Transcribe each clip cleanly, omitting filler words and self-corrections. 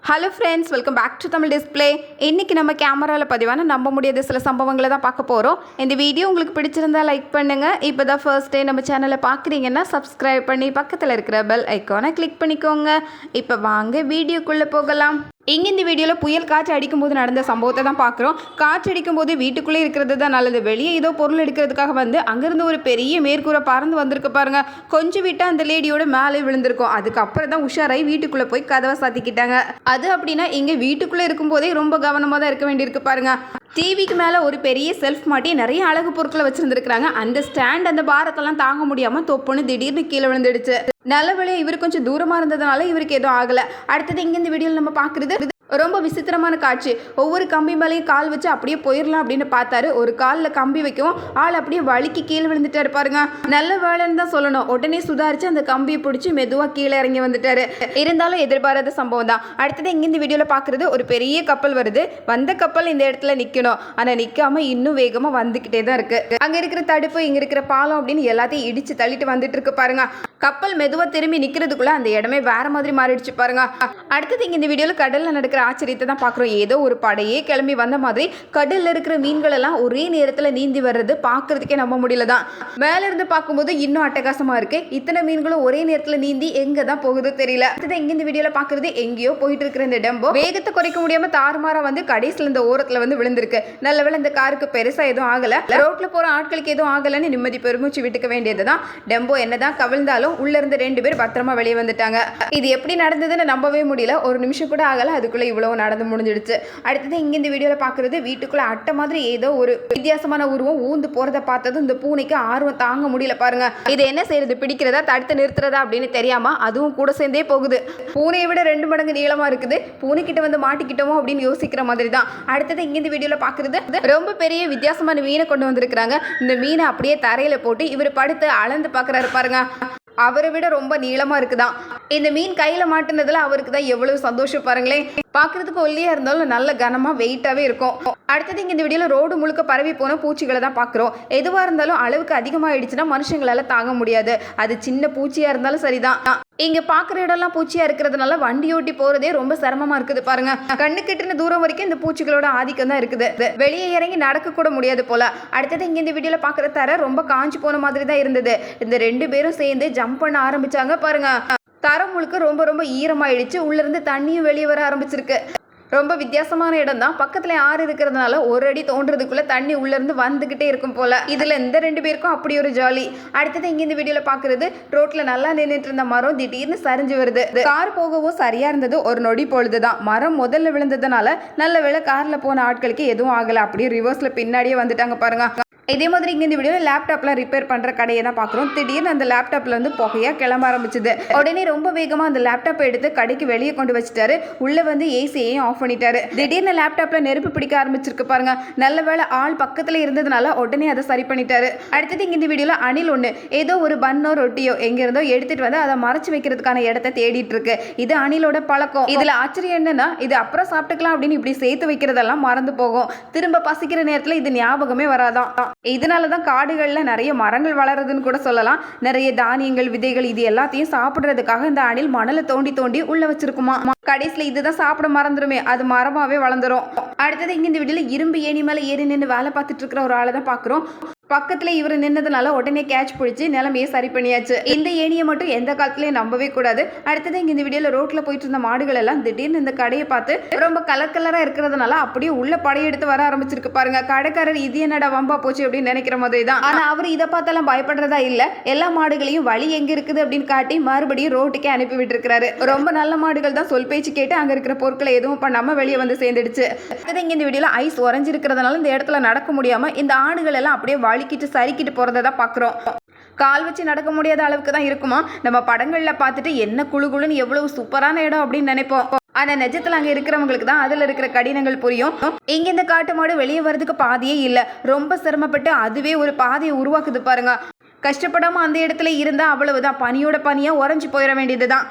Hello friends, welcome back to Tamil display. இன்றைக்கி நம்ம கேமராவில் பதிவான நம்ப முடியாத சில சம்பவங்களை தான் பார்க்க போகிறோம். இந்த வீடியோ உங்களுக்கு பிடிச்சிருந்தா லைக் பண்ணுங்கள். இப்போ தான் ஃபர்ஸ்ட் டே நம்ம சேனலை பார்க்குறீங்கன்னா சப்ஸ்கிரைப் பண்ணி பக்கத்தில் இருக்கிற பெல் ஐக்கானை கிளிக் பண்ணிக்கோங்க. இப்போ வாங்க வீடியோக்குள்ளே போகலாம். இங்கே இந்த வீடியோவில் புயல் காற்று அடிக்கும்போது நடந்த சம்பவத்தை தான் பார்க்குறோம். காற்று அடிக்கும்போது வீட்டுக்குள்ளே இருக்கிறது தான் நல்லது. வெளியே ஏதோ பொருள் எடுக்கிறதுக்காக வந்து அங்கேருந்து ஒரு பெரிய மேற்கூரை பறந்து வந்திருக்கு பாருங்க. கொஞ்சம் விட்டால் அந்த லேடியோட மேலே விழுந்திருக்கும். அதுக்கப்புறம் தான் உஷாராய் வீட்டுக்குள்ளே போய் கதவை சாத்திக்கிட்டாங்க. அது அப்படின்னா இங்கே வீட்டுக்குள்ளே இருக்கும்போதே ரொம்ப கவனமாக தான் இருக்க வேண்டியிருக்கு பாருங்க. டிவிக்கு மேலே ஒரு பெரிய செல்ஃப் மாட்டி நிறைய அழகு பொருட்களை வச்சுருந்துருக்குறாங்க. அந்த ஸ்டாண்ட் அந்த பாரத்தெல்லாம் தாங்க முடியாமல் தொப்புன்னு திடீர்னு கீழே விழுந்துடுச்சு. நல்ல வேளையா இவர் கொஞ்சம் தூரமாக இருந்ததுனால இவருக்கு எதுவும் ஆகலை. அடுத்தது இங்கே இந்த வீடியோவில் நம்ம பார்க்குறது ரொம்ப விசித்திரமான காட்சி. ஒவ்வொரு கம்பி மேலேயும் கால் வச்சு அப்படியே போயிடலாம் அப்படின்னு பார்த்தாரு. ஒரு காலில் கம்பி வைக்கவும் ஆள் அப்படியே வலிக்கு கீழே விழுந்துட்டாரு பாருங்க. நல்ல வேலைன்னு தான் சொல்லணும். உடனே சுதாரிச்சு அந்த கம்பியை பிடிச்சி மெதுவாக கீழே இறங்கி வந்துட்டாரு. இருந்தாலும் எதிர்பாராத சம்பவம் தான். அடுத்தது இங்கே இந்த வீடியோவில் பார்க்குறது ஒரு பெரிய கப்பல் வருது. வந்த கப்பல் இந்த இடத்துல நிற்கணும். ஆனால் நிற்காம இன்னும் வேகமாக வந்துக்கிட்டே தான் இருக்கு. அங்கே இருக்கிற தடுப்பு, இங்கே இருக்கிற பாலம் அப்படின்னு எல்லாத்தையும் இடிச்சு தள்ளிட்டு வந்துட்டு இருக்கு பாருங்க. கப்பல் மெதுவாக திரும்பி நிற்கிறதுக்குள்ள அந்த இடமே வேற மாதிரி மாறிடுச்சு பாருங்க. அடுத்தது இங்கே இந்த வீடியோவில் கடலில் நடக்கிற ஆச்சரியத்தை தான் பார்க்குறோம். ஏதோ ஒரு படையே கிளம்பி வந்த மாதிரி கடலில் இருக்கிற மீன்கள் எல்லாம் ஒரே நேரத்தில் நீந்தி வர்றது பார்க்கறதுக்கே நம்ப முடியல தான். மேலே இருந்து பார்க்கும்போது இன்னும் அட்டகாசமாக இருக்கு. இத்தனை மீன்களும் ஒரே நேரத்தில் நீந்தி எங்கே தான் போகுது தெரியல. அடுத்தது இங்கே இந்த வீடியோவில் பார்க்குறது எங்கேயோ போயிட்டு இருக்கிற இந்த டெம்போ வேகத்தை குறைக்க முடியாமல் தாறுமாறா வந்து கடைசியில் இந்த ஓரத்தில் வந்து விழுந்திருக்கு. நல்ல வேளை இந்த காருக்கு பெருசாக எதுவும் ஆகலை. ரோட்டில் போகிற ஆட்களுக்கு எதுவும் ஆகலைன்னு நிம்மதி பெருமூச்சு விட்டுக்க வேண்டியது தான். டெம்போ என்னதான் கவிழ்ந்தாலும் உள்ள இருந்து 2 பேர் பத்திரமா வெளியே வந்துட்டாங்க. இது எப்படி நடந்ததுன்னு நம்பவே முடியல. ஒரு நிமிஷம் கூட ஆகல, அதுக்குள்ள இவ்வளவு நடந்து முடிஞ்சிடுச்சு. அடுத்தது இங்க இந்த வீடியோல பாக்குறது வீட்டுக்குள்ள அட்டை மாதிரி ஏதோ ஒரு வித்தியாசமான உருவம் ஊந்து போறதை பார்த்ததும் இந்த பூனைக்கு ஆர்வம் தாங்க முடியல பாருங்க. இது என்ன செய்யறது, பிடிக்கிறதா தடுத்து நிறுத்துறதா அப்படின்னு தெரியாம அதுவும் கூட சேர்ந்தே போகுது. பூனையை விட 2 மடங்கு நீளமா இருக்குது. பூனைக்கிட்ட வந்து மாட்டிக்கிட்டோமோ அப்படின்னு யோசிக்கிற மாதிரி தான். அடுத்தது இங்க இந்த வீடியோல பாக்குறது ரொம்ப பெரிய வித்தியாசமான மீனை கொண்டு வந்திருக்கிறாங்க. இந்த மீனை அப்படியே தரையில போட்டு இவர் படுத்து அளந்து பாக்குறாரு பாருங்க. அவரை விட ரொம்ப நீளமா இருக்குதான். இந்த மீன் கையில மாட்டினதுல அவருக்கு தான் எவ்வளவு சந்தோஷம் பாருங்களேன். பார்க்கறதுக்கு ஒல்லியா இருந்தாலும் நல்ல கனமா வெயிட்டாவே இருக்கும். அடுத்தது இங்க இந்த வீடியோல ரோடு முழுக்க பரவி போன பூச்சிகளை தான் பார்க்குறோம். எதுவா இருந்தாலும் அளவுக்கு அதிகமாயிடுச்சுன்னா மனுஷங்களால தாங்க முடியாது. அது சின்ன பூச்சியா இருந்தாலும் சரிதான். இங்க பாக்குற இடம்லாம் பூச்சியா இருக்கிறதுனால வண்டி ஓட்டி போறதே ரொம்ப சிரமமா இருக்குது பாருங்க. கண்ணு கெட்டின தூரம் வரைக்கும் இந்த பூச்சிகளோட ஆதிக்கம் தான் இருக்குது. வெளியே இறங்கி நடக்க கூட முடியாது போல. அடுத்தது இங்க இந்த வீடியோல பாக்குற தர ரொம்ப காஞ்சி போன மாதிரி தான் இருந்தது. இந்த 2 பேரும் சேர்ந்து ஜம்ப் பண்ண ஆரம்பிச்சாங்க பாருங்க. தரம் முழுக்க ரொம்ப ரொம்ப ஈரமாயிடுச்சு. உள்ள இருந்து தண்ணியும் வெளியே வர ஆரம்பிச்சிருக்கு. ரொம்ப வித்தியாசமான இடம் தான். பக்கத்துல ஆறு இருக்கிறதுனால ஒரு அடி தோன்றதுக்குள்ள தண்ணி உள்ள இருந்து வந்துகிட்டே இருக்கும் போல. இதுல இந்த 2 பேருக்கும் அப்படி ஒரு ஜாலி. அடுத்தது இங்க இந்த வீடியோல பாக்குறது ரோட்ல நல்லா நின்றுட்டு இருந்த மரம் திடீர்னு சரிஞ்சு வருது. கார் போகவும் சரியா இருந்தது. ஒரு நொடி பொழுதுதான். மரம் முதல்ல விழுந்ததுனால நல்ல வேளை கார்ல போன ஆட்களுக்கு எதுவும் ஆகல. அப்படியே ரிவர்ஸ்ல பின்னாடியே வந்துட்டாங்க பாருங்க. இதே மாதிரி இங்கே இந்த வீடியோவில் லேப்டாப்லாம் ரிப்பேர் பண்ணுற கடையை தான் பார்க்குறோம். திடீர்னு அந்த லேப்டாப்ல இருந்து புகையாக கிளம்ப ஆரம்பிச்சுது. உடனே ரொம்ப வேகமாக அந்த லேப்டாப்பை எடுத்து கடைக்கு வெளியே கொண்டு வச்சுட்டாரு. உள்ளே வந்து ஏசியையும் ஆஃப் பண்ணிட்டாரு. திடீர்னு லேப்டாப்ல நெருப்பு பிடிக்க ஆரம்பிச்சிருக்கு பாருங்க. நல்ல வேளை ஆள் பக்கத்தில் இருந்ததுனால உடனே அதை சரி பண்ணிட்டாரு. அடுத்தது இங்கே இந்த வீடியோவில் அணில் ஒன்று ஏதோ ஒரு பன்னோ ரொட்டியோ எங்கேருந்தோ எடுத்துட்டு வந்து அதை மறைச்சு வைக்கிறதுக்கான இடத்த தேடிட்டு இருக்கு. இது அணிலோட பழக்கம். இதில் ஆச்சரியம் என்னன்னா, இது அப்புறம் சாப்பிட்டுக்கலாம் அப்படின்னு இப்படி சேர்த்து வைக்கிறதெல்லாம் மறந்து போகும். திரும்ப பசிக்கிற நேரத்தில் இது ஞாபகமே வராதான். இதனாலதான் காடுகள்ல நிறைய மரங்கள் வளருதுன்னு கூட சொல்லலாம். நிறைய தானியங்கள், விதைகள் இது எல்லாத்தையும் சாப்பிடுறதுக்காக இந்த அணில் மணலை தோண்டி தோண்டி உள்ள வச்சிருக்குமா. கடைசியில இதுதான் சாப்பிட மறந்துருமே, அது மரமாவே வளர்ந்துரும். அடுத்தது இங்க இந்த வீடியோல இரும்பு ஏணி மேல ஏறி நின்று வேலை பார்த்துட்டு இருக்கிற ஒரு ஆளை தான் பாக்குறோம். பக்கத்துல இவர் நின்னதுனால உடனே கேட்ச் பிடிச்சி நிலைமையை சரி பண்ணியாச்சு. இந்த ஏணியை மட்டும் எந்த காலத்துலயும் நம்பவே கூடாது. அடுத்தது இங்க இந்த வீடியோல ரோட்ல போயிட்டு இருந்த மாடுகள் எல்லாம் திடீர்னு இந்த கடையை பார்த்து ரொம்ப கலர் கலரா இருக்கிறதுனால அப்படியே உள்ள படையெடுத்து வர ஆரம்பிச்சிருக்கு பாருங்க. கடைக்காரர் இது என்னடா வம்பா போச்சு அப்படின்னு நினைக்கிற மாதிரி தான். ஆனா அவர் இதை பார்த்தெல்லாம் பயப்படுறதா இல்ல. எல்லா மாடுகளையும் வழி எங்க இருக்குது அப்படின்னு காட்டி மறுபடியும் ரோட்டுக்கே அனுப்பி விட்டு இருக்கிறாரு. ரொம்ப நல்ல மாடுகள் தான் சொல் பேச்சு கேட்டு அங்க இருக்கிற பொருட்களை எதுவும் பண்ணாம வெளியே வந்து சேர்ந்துடுச்சு. அடுத்தது இங்க இந்த வீடியோல ஐஸ் உறைஞ்சிருக்கிறதுனால இந்த இடத்துல நடக்க முடியாம இந்த ஆடுகள் எல்லாம் அப்படியே வலிக்கிட்டு சரிக்கிட்டு போறதை தான் பார்க்குறோம். கால் வச்சு நடக்க முடியாத அளவுக்கு தான் இருக்குமா. நம்ம படங்கள்ல பார்த்துட்டு என்ன குழுன்னு எவ்வளவு சூப்பரான இடம் அப்படின்னு நினைப்போம். ஆனா நிஜத்துல அங்க இருக்கிறவங்களுக்கு தான் அதுல இருக்கிற கடினங்கள் புரியும். இங்க இந்த காட்டு மாடு வெளியே வர்றதுக்கு பாதையே இல்லை. ரொம்ப சிரமப்பட்டு அதுவே ஒரு பாதையை உருவாக்குது பாருங்க. கஷ்டப்படாம அந்த இடத்துல இருந்தா அவ்வளவுதான், பனியோட பனியா உறைஞ்சு போயிட வேண்டியதுதான்.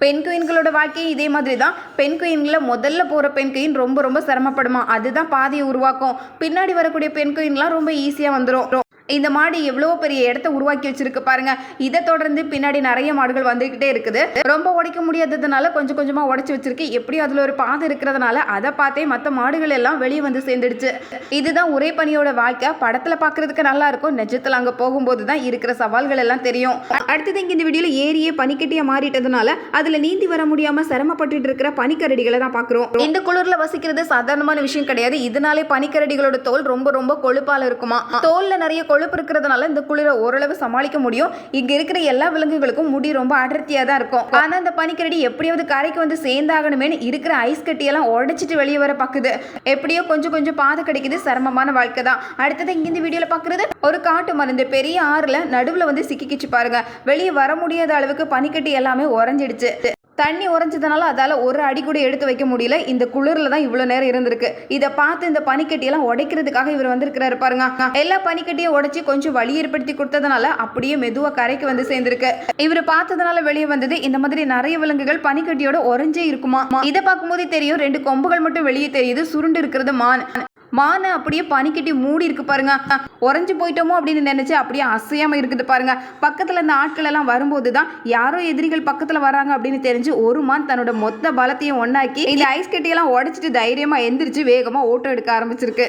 பெண் குயின்களோட வாழ்க்கையும் இதே மாதிரி தான். பெண் குயின்களை முதல்ல போகிற பெண் குயின் ரொம்ப ரொம்ப சிரமப்படுமா. அதுதான் பாதையை உருவாக்கும். பின்னாடி வரக்கூடிய பெண் குயின்லாம் ரொம்ப ஈஸியாக வந்துடும். இந்த மாடு எவ்வளோ பெரிய இடத்த உருவாக்கி வச்சிருக்கு பாருங்க. இதை தொடர்ந்து பின்னாடி நிறைய மாடுகள் வந்துகிட்டே இருக்குது. ரொம்ப உடைக்க முடியாததுனால கொஞ்சம் கொஞ்சமா உடைச்சு வச்சிருக்கு. எப்படியும் அதுல ஒரு பாதை இருக்கிறதுனால அதை பார்த்தே மற்ற மாடுகள் எல்லாம் வெளியே வந்து சேர்ந்துடுச்சு. இதுதான் உறைபனியோட வாழ்க்கை. படத்துல பாக்குறதுக்கு நல்லா இருக்கும், நிஜத்துல அங்க போகும்போது தான் இருக்கிற சவால்கள் எல்லாம் தெரியும். அடுத்தது இங்க இந்த வீடியோல ஏரியே பனிக்கட்டியா மாறிட்டதுனால அதுல நீந்தி வர முடியாம சிரமப்பட்டு இருக்கிற பனிக்கரடிகளை தான் பாக்குறோம். இந்த குளிர்ல வசிக்கிறது சாதாரணமான விஷயம் கிடையாது. இதனாலே பனிக்கரடிகளோட தோல் ரொம்ப ரொம்ப கொழுப்பால இருக்குமா. தோல்ல நிறைய கொழுப்பு இருக்கிறதுனால இந்த குளிரை ஓரளவு சமாளிக்க முடியும். இங்க இருக்கிற எல்லா விலங்குகளுக்கும் முடி ரொம்ப அடர்த்தியா தான் இருக்கும். ஆனா இந்த பனிக்கரடி எப்படியாவது கரைக்கு வந்து சேர்ந்தாகணுமே இருக்கிற ஐஸ் கட்டியெல்லாம் உடைச்சிட்டு வெளியே வர பாக்குது. எப்படியோ கொஞ்சம் கொஞ்சம் பாதை கிடைக்குது. சிரமமான வாழ்க்கை தான். அடுத்தது இங்க இந்த வீடியோல பாக்குறது ஒரு காட்டு மருந்து பெரிய ஆறுல நடுவுல வந்து சிக்கிக்கிச்சு பாருங்க. வெளியே வர முடியாத அளவுக்கு பனிக்கட்டி எல்லாமே உறைஞ்சிடுச்சு. தண்ணி உறைஞ்சதுனால அதால ஒரு அடி கூட எடுத்து வைக்க முடியல. இந்த குளிர்ல தான் இவ்வளவு நேரம் இருந்திருக்கு. இதை பார்த்து இந்த பனிக்கட்டியெல்லாம் உடைக்கிறதுக்காக இவர் வந்திருக்கிறாரு பாருங்க. எல்லா பனிக்கட்டியும் உடைச்சி கொஞ்சம் வழி ஏற்படுத்தி கொடுத்ததுனால அப்படியே மெதுவா கரைக்கு வந்து சேர்ந்திருக்கு. இவர் பார்த்ததுனால வெளியே வந்தது. இந்த மாதிரி நிறைய விலங்குகள் பனிக்கட்டியோட உறைஞ்சே இருக்குமா. இதை பார்க்கும்போதே தெரியும். 2 கொம்புகள் மட்டும் வெளியே தெரியுது. சுருண்டு இருக்கிறது மானை அப்படியே பனிக்கட்டி மூடி இருக்கு பாருங்க. உறைஞ்சு போயிட்டோமோ அப்படின்னு நினைச்சு அப்படியே அசையாம இருக்குது பாருங்க. பக்கத்துல இந்த ஆட்கள் எல்லாம் வரும்போது தான் யாரோ எதிரிகள் பக்கத்துல வராங்க அப்படின்னு தெரிஞ்சு ஒரு மான் தன்னோட மொத்த பலத்தையும் ஒன்னாக்கி இந்த ஐஸ் கட்டியெல்லாம் உடைச்சிட்டு தைரியமா எந்திரிச்சு வேகமா ஓட்டம் எடுக்க ஆரம்பிச்சிருக்கு.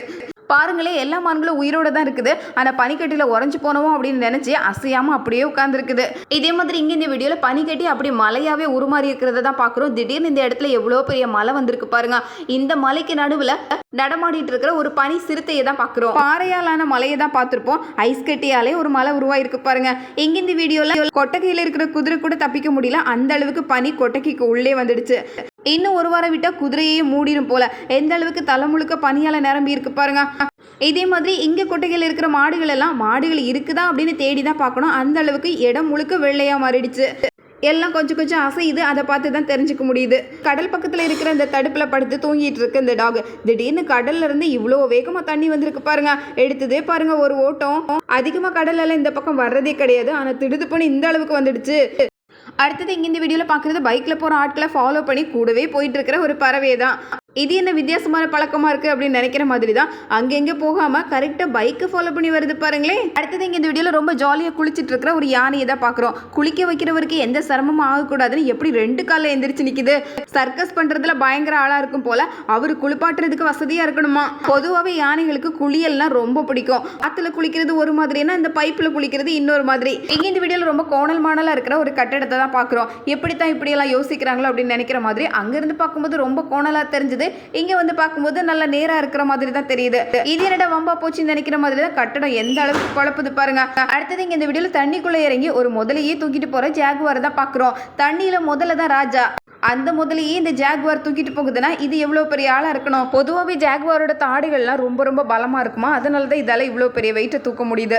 பாருங்களே, எல்லா மான்களும் உயிரோட தான் இருக்குது. ஆனால் பனிக்கட்டியில் உறைஞ்சு போனோம் அப்படின்னு நினச்சி அசையாமல் அப்படியே உட்காந்துருக்குது. இதே மாதிரி இங்கே இந்த வீடியோவில் பனிக்கட்டி அப்படி மலையாகவே உருமாறி இருக்கிறத தான் பார்க்குறோம். திடீர்னு இந்த இடத்துல எவ்வளோ பெரிய மலை வந்திருக்கு பாருங்க. இந்த மலைக்கு நடுவில் நடமாடிட்டு இருக்கிற ஒரு பனி சிறுத்தையை தான் பார்க்குறோம். பாறையாலான மலையை தான் பார்த்துருப்போம். ஐஸ் கட்டியாலே ஒரு மலை உருவாயிருக்கு பாருங்க. இங்கே இந்த வீடியோவில் கொட்டகையில் இருக்கிற குதிரை கூட தப்பிக்க முடியல. அந்த அளவுக்கு பனி கொட்டகைக்கு உள்ளே வந்துடுச்சு. இன்னும் ஒரு வாரம் விட்டா குதிரையே மூடிடும் போல. எந்த அளவுக்கு தலை முழுக்க பனியால நிரம்பி இருக்கு பாருங்க. இதே மாதிரி இங்க கொட்டைகள் இருக்கிற மாடுகள் எல்லாம் மாடுகள் இருக்குதா அப்படின்னு தேடி தான் பார்க்கணும். அந்த அளவுக்கு இடம் முழுக்க வெள்ளையா மாறிடுச்சு. எல்லாம் கொஞ்சம் கொஞ்சம் அசையுது. அதை பார்த்து தான் தெரிஞ்சுக்க முடியுது. கடல் பக்கத்தில் இருக்கிற இந்த தடுப்பில் படுத்து தூங்கிட்டு இருக்கு இந்த டாக். திடீர்னு கடல்ல இருந்து இவ்வளோ வேகமாக தண்ணி வந்திருக்கு பாருங்க. எடுத்ததே பாருங்க ஒரு ஓட்டம். அதிகமாக கடல் எல்லாம் இந்த பக்கம் வர்றதே கிடையாது. ஆனால் திடுது பண்ணி இந்த அளவுக்கு வந்துடுச்சு. அடுத்தது இங்க இந்த வீடியோல பாக்குறது பைக்ல போற ஆட்களை ஃபாலோ பண்ணி கூடவே போயிட்டு இருக்கிற ஒரு பறவை தான். இது என்ன வித்தியாசமான பழக்கமா இருக்கு அப்படின்னு நினைக்கிற மாதிரி தான். அங்கெங்க போகாம கரெக்டா பைக்கை ஃபாலோ பண்ணி வருது பாருங்களேன். அடுத்தது இங்க இந்த வீடியோல ரொம்ப ஜாலியா குளிச்சிட்டு இருக்கிற ஒரு யானையை தான் பாக்குறோம். குளிக்க வைக்கிறவருக்கு எந்த சிரமமும் ஆகக்கூடாதுன்னு எப்படி 2 காலில் எந்திரிச்சு நிக்குது. சர்க்கஸ் பண்றதுல பயங்கர ஆளா இருக்கும் போல. அவரு குளிப்பாட்டுறதுக்கு வசதியா இருக்கணுமா. பொதுவாகவே யானைகளுக்கு குளியல்லாம் ரொம்ப பிடிக்கும். ஆத்துல குளிக்கிறது ஒரு மாதிரினா இந்த பைப்ல குளிக்கிறது இன்னொரு மாதிரி. இங்க இந்த வீடியோல ரொம்ப கோணல் மாணலா இருக்கிற ஒரு கட்டடத்தை தான் பாக்குறோம். எப்படித்தான் இப்படி எல்லாம் யோசிக்கிறாங்களோ அப்படின்னு நினைக்கிற மாதிரி. அங்கிருந்து பார்க்கும்போது ரொம்ப கோணலா தெரிஞ்சது. இங்க வந்து பார்க்கும்போது நல்ல நேரா இருக்கிற மாதிரி தான் தெரியுது. இது என்னடா வம்பா போச்சுன்னு நினைக்கிற மாதிரி தான் கட்டடம் எந்த அளவுக்கு குழப்புது பாருங்க. அடுத்தது இங்க இந்த வீடியோல தண்ணிக்குள்ள இறங்கி ஒரு முதலையே தூக்கிட்டு போற ஜாகுவார் தான் பாக்குறோம். தண்ணியில முதல்ல தான் ராஜா. அந்த முதலையே இந்த ஜாகுவார் தூக்கிட்டு போகுதுன்னா இது எவ்வளவு பெரிய ஆளா இருக்கணும். பொதுவாகவே ஜாகுவாரோட தாடைகள்லாம் ரொம்ப ரொம்ப பலமா இருக்குமா. அதனாலதான் இதால இவ்வளவு பெரிய வெயிட்டை தூக்க முடியுது.